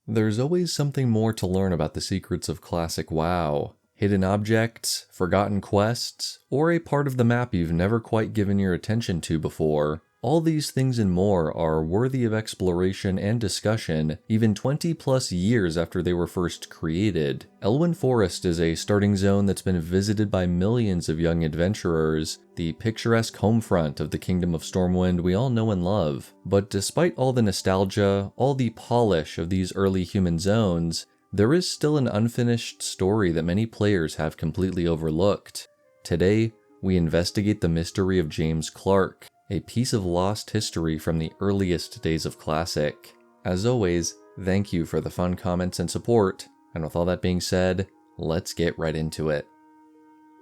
There's always something more to learn about the secrets of classic WoW. Hidden objects, forgotten quests, or a part of the map you've never quite given your attention to before. All these things and more are worthy of exploration and discussion even 20 plus years after they were first created. Elwynn Forest is a starting zone that's been visited by millions of young adventurers, the picturesque homefront of the Kingdom of Stormwind we all know and love. But despite all the nostalgia, all the polish of these early human zones, there is still an unfinished story that many players have completely overlooked. Today, we investigate the mystery of James Clark, a piece of lost history from the earliest days of Classic. As always, thank you for the fun comments and support, and with all that being said, let's get right into it.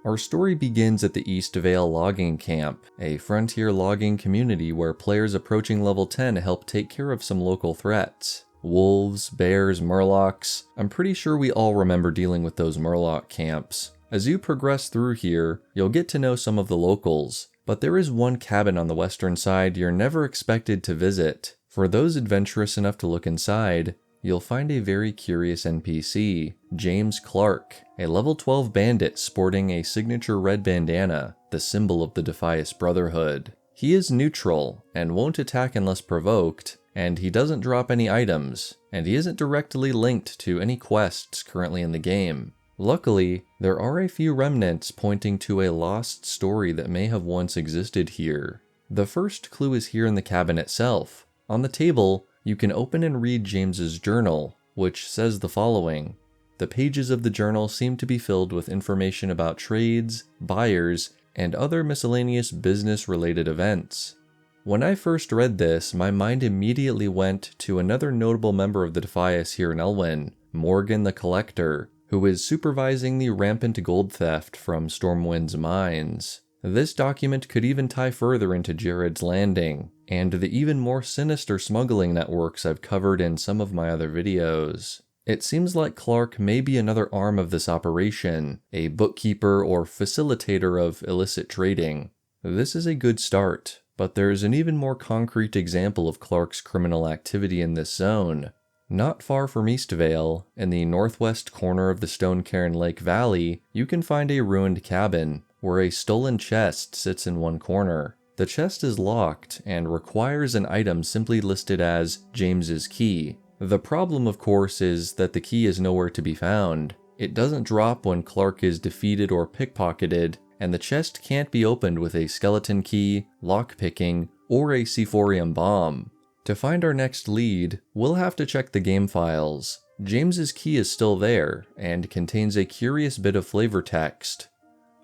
Our story begins at the East Vale logging camp, a frontier logging community where players approaching level 10 help take care of some local threats. Wolves, bears, murlocs. I'm pretty sure we all remember dealing with those murloc camps. As you progress through here, you'll get to know some of the locals, but there is one cabin on the western side you're never expected to visit. For those adventurous enough to look inside, you'll find a very curious NPC, James Clark, a level 12 bandit sporting a signature red bandana, the symbol of the Defias Brotherhood. He is neutral and won't attack unless provoked, and he doesn't drop any items, and he isn't directly linked to any quests currently in the game. Luckily, there are a few remnants pointing to a lost story that may have once existed here. The first clue is here in the cabin itself. On the table, you can open and read James's journal, which says the following. The pages of the journal seem to be filled with information about trades, buyers, and other miscellaneous business-related events. When I first read this, my mind immediately went to another notable member of the Defias here in Elwynn, Morgan the Collector, who is supervising the rampant gold theft from Stormwind's mines. This document could even tie further into Jared's Landing, and the even more sinister smuggling networks I've covered in some of my other videos. It seems like Clark may be another arm of this operation, a bookkeeper or facilitator of illicit trading. This is a good start, but there's an even more concrete example of Clark's criminal activity in this zone. Not far from East Vale, in the northwest corner of the Stone Cairn Lake Valley, you can find a ruined cabin, where a stolen chest sits in one corner. The chest is locked, and requires an item simply listed as James's key. The problem, of course, is that the key is nowhere to be found. It doesn't drop when Clark is defeated or pickpocketed, and the chest can't be opened with a skeleton key, lockpicking, or a C4ium bomb. To find our next lead, we'll have to check the game files. James's key is still there, and contains a curious bit of flavor text.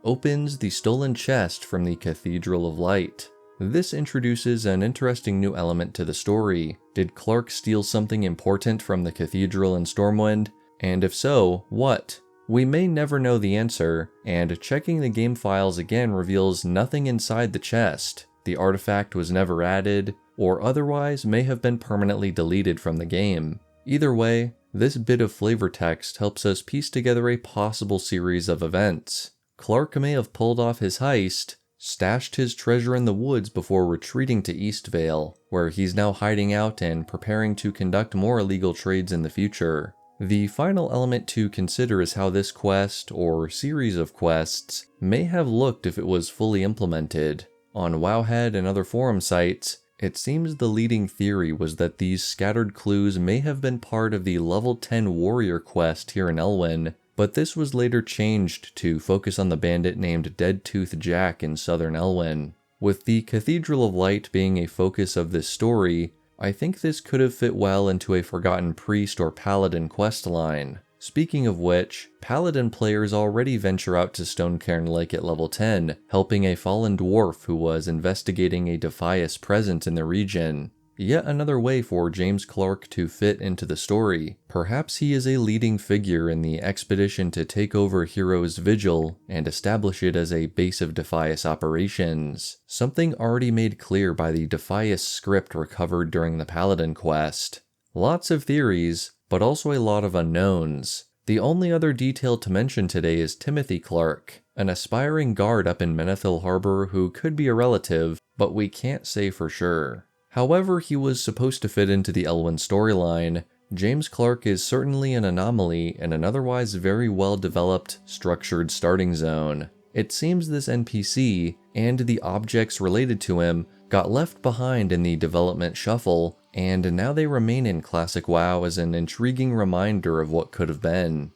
Opens the stolen chest from the Cathedral of Light. This introduces an interesting new element to the story. Did Clark steal something important from the cathedral in Stormwind? And if so, what? We may never know the answer, and checking the game files again reveals nothing inside the chest. The artifact was never added, or otherwise may have been permanently deleted from the game. Either way, this bit of flavor text helps us piece together a possible series of events. Clark may have pulled off his heist, stashed his treasure in the woods before retreating to East Vale, where he's now hiding out and preparing to conduct more illegal trades in the future. The final element to consider is how this quest, or series of quests, may have looked if it was fully implemented. On Wowhead and other forum sites, it seems the leading theory was that these scattered clues may have been part of the level 10 warrior quest here in Elwynn, but this was later changed to focus on the bandit named Deadtooth Jack in southern Elwynn. With the Cathedral of Light being a focus of this story, I think this could have fit well into a forgotten priest or paladin questline. Speaking of which, paladin players already venture out to Stonecairn Lake at level 10, helping a fallen dwarf who was investigating a Defias presence in the region. Yet another way for James Clark to fit into the story. Perhaps he is a leading figure in the expedition to take over Heroes Vigil and establish it as a base of Defias operations, something already made clear by the Defias script recovered during the Paladin quest. Lots of theories, but also a lot of unknowns. The only other detail to mention today is Timothy Clark, an aspiring guard up in Menethil Harbor who could be a relative, but we can't say for sure. However he was supposed to fit into the Elwynn storyline, James Clark is certainly an anomaly in an otherwise very well-developed, structured starting zone. It seems this NPC, and the objects related to him, got left behind in the development shuffle, and now they remain in Classic WoW as an intriguing reminder of what could have been.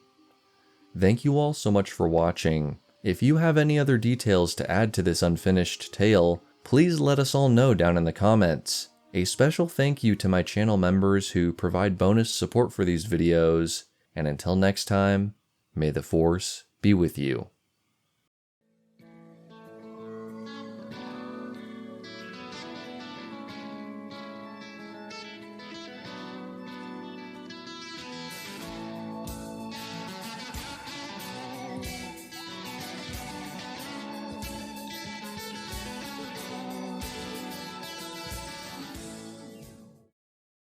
Thank you all so much for watching. If you have any other details to add to this unfinished tale, please let us all know down in the comments. A special thank you to my channel members who provide bonus support for these videos, and until next time, may the Force be with you.